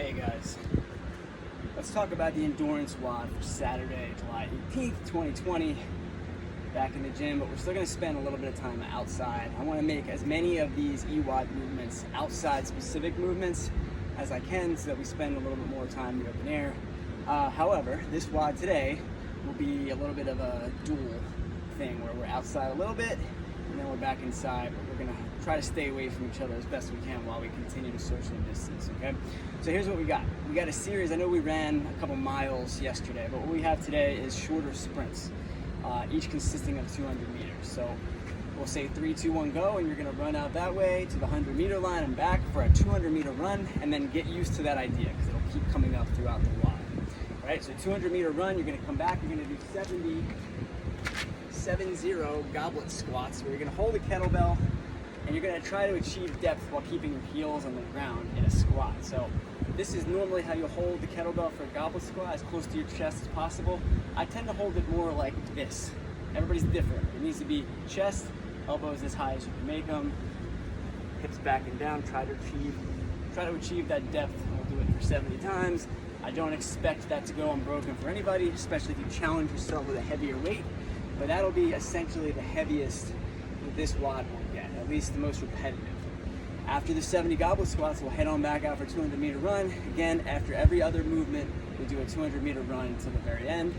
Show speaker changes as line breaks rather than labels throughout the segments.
Hey guys, let's talk about the endurance WOD for Saturday, July 18th, 2020. Back in the gym, but we're still going to spend a little bit of time outside. I want to make as many of these eWOD movements, outside specific movements, as I can so that we spend a little bit more time in the open air. However, this WOD today will be a little bit of a dual thing where we're outside a little bit and then we're back inside, but we're going to try to stay away from each other as best we can while we continue to socially distance, okay? So here's what we got. We got a series. I know we ran a couple miles yesterday, but what we have today is shorter sprints, each consisting of 200 meters. So we'll say 3, 2, 1, go, and you're going to run out that way to the 100-meter line and back for a 200-meter run, and then get used to that idea because it'll keep coming up throughout the WOD. All right, so 200-meter run, you're going to come back, you're going to do 70 goblet squats, where you're going to hold a kettlebell and you're going to try to achieve depth while keeping your heels on the ground in a squat. So this is normally how you hold the kettlebell for a goblet squat, as close to your chest as possible. I tend to hold it more like this. Everybody's different. It needs to be chest, elbows as high as you can make them, hips back and down. Try to achieve that depth. We'll do it for 70 times. I don't expect that to go unbroken for anybody, especially if you challenge yourself with a heavier weight. But that'll be essentially the heaviest that this WOD will get, at least the most repetitive. After the 70 goblet squats, we'll head on back out for a 200-meter run. Again, after every other movement, we'll do a 200-meter run until the very end.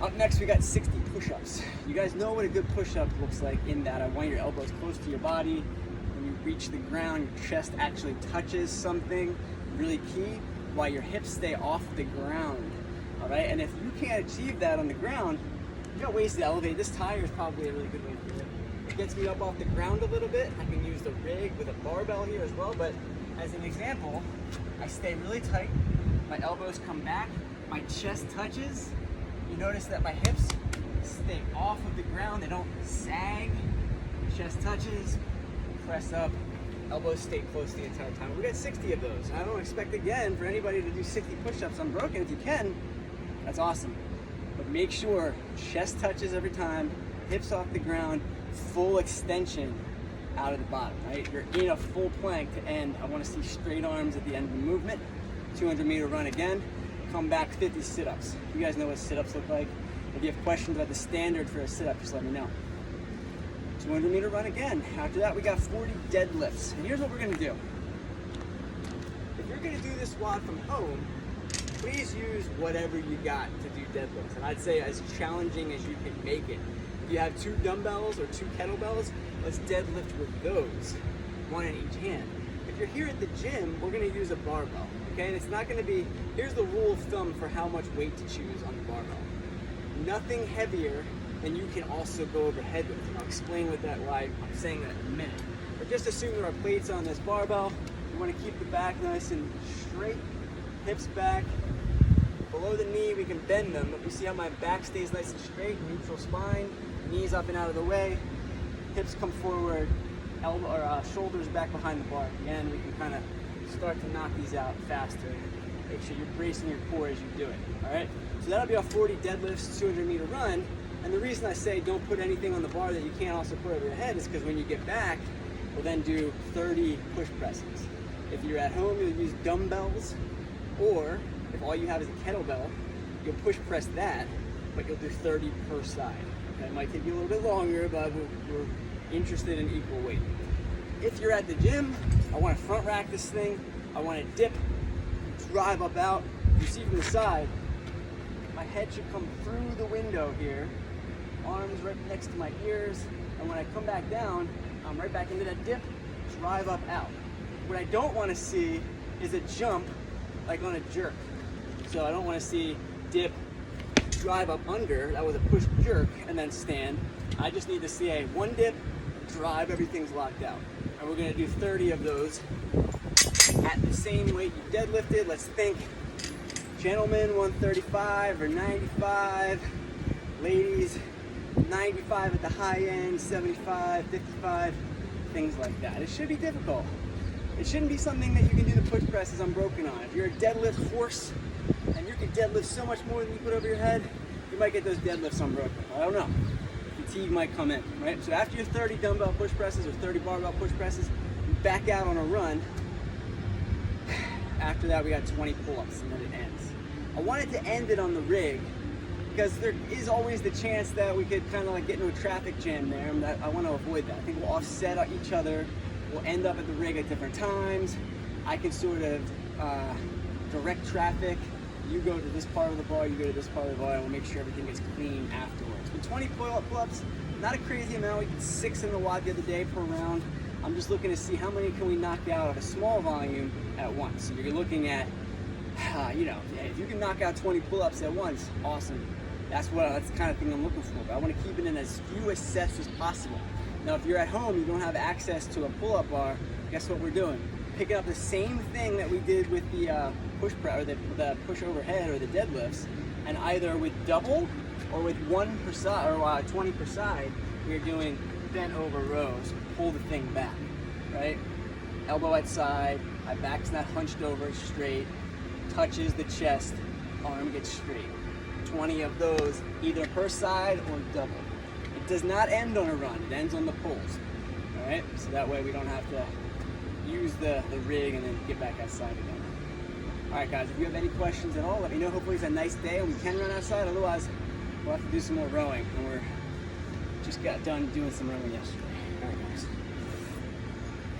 Up next, we got 60 push-ups. You guys know what a good push-up looks like in that I want your elbows close to your body. When you reach the ground, your chest actually touches something, really key, while your hips stay off the ground, all right? And if you can't achieve that on the ground, you got ways to elevate. This tire is probably a really good way to do it. It gets me up off the ground a little bit. I can use the rig with a barbell here as well, but as an example, I stay really tight, my elbows come back, my chest touches. You notice that my hips stay off of the ground, they don't sag, chest touches, press up, elbows stay close the entire time. We got 60 of those. I don't expect, again, for anybody to do 60 push-ups unbroken. If you can, that's awesome. But make sure chest touches every time, hips off the ground, full extension out of the bottom, right? You're in a full plank to end. I want to see straight arms at the end of the movement. 200-meter run again. Come back 50 sit-ups. You guys know what sit-ups look like. If you have questions about the standard for a sit-up, just let me know. 200-meter run again. After that, we got 40 deadlifts. And here's what we're going to do. If you're going to do this WOD from home, please use whatever you got to do deadlifts. And I'd say as challenging as you can make it. If you have 2 dumbbells or 2 kettlebells, let's deadlift with those, 1 in each hand. If you're here at the gym, we're going to use a barbell, okay? And it's not going to be, here's the rule of thumb for how much weight to choose on the barbell. Nothing heavier than you can also go overhead with. And I'll explain why I'm saying that in a minute. But just assume there are plates on this barbell. You want to keep the back nice and straight, hips back. Below the knee, we can bend them, but you see how my back stays nice and straight, neutral spine, knees up and out of the way, hips come forward, shoulders back behind the bar. Again, we can kind of start to knock these out faster. Make sure you're bracing your core as you do it, all right? So that'll be our 40 deadlifts, 200-meter run. And the reason I say don't put anything on the bar that you can't also put over your head is because when you get back, we'll then do 30 push presses. If you're at home, you'll use dumbbells, or if all you have is a kettlebell, you'll push press that, but you'll do 30 per side. That might take you a little bit longer, but we're interested in equal weight. If you're at the gym, I want to front rack this thing. I want to dip, drive up out. You see from the side, my head should come through the window here, arms right next to my ears, and when I come back down, I'm right back into that dip, drive up out. What I don't want to see is a jump like on a jerk. So I don't want to see dip, drive up under, that was a push jerk, and then stand. I just need to see a 1 dip, drive, everything's locked out. And we're going to do 30 of those at the same weight you deadlifted. Let's think, gentlemen, 135 or 95, ladies, 95 at the high end, 75, 55, things like that. It should be difficult. It shouldn't be something that you can do the push presses unbroken on. If you're a deadlift horse and you can deadlift so much more than you put over your head, you might get those deadlifts unbroken. I don't know. Fatigue might come in, right? So after your 30 dumbbell push presses or 30 barbell push presses, you back out on a run. after that, we got 20 pull-ups, and then it ends. I wanted to end it on the rig because there is always the chance that we could kind of like get into a traffic jam there, and I want to avoid that. I think we'll offset each other. We'll end up at the rig at different times. I can sort of direct traffic. You go to this part of the bar, you go to this part of the bar, and we'll make sure everything gets clean afterwards. With 20 pull-ups, not a crazy amount. We did 6 in the WOD the other day per round. I'm just looking to see how many can we knock out of a small volume at once. So you're looking at, you know, if you can knock out 20 pull-ups at once, awesome. That's the kind of thing I'm looking for. But I want to keep it in as few sets as possible. Now, if you're at home, you don't have access to a pull-up bar. Guess what we're doing? Picking up the same thing that we did with the push press, or the push overhead, or the deadlifts, and either with double or with 1 per side, or 20 per side, we're doing bent over rows. Pull the thing back, right? Elbow at side, my back's not hunched over, straight, touches the chest, arm gets straight. 20 of those, either per side or double. It does not end on a run, it ends on the pulls, all right? So that way we don't have to use the rig and then get back outside again. All right, guys, if you have any questions at all, let me know. Hopefully it's a nice day and we can run outside. Otherwise, we'll have to do some more rowing. And we're just got done doing some rowing yesterday. All right, guys.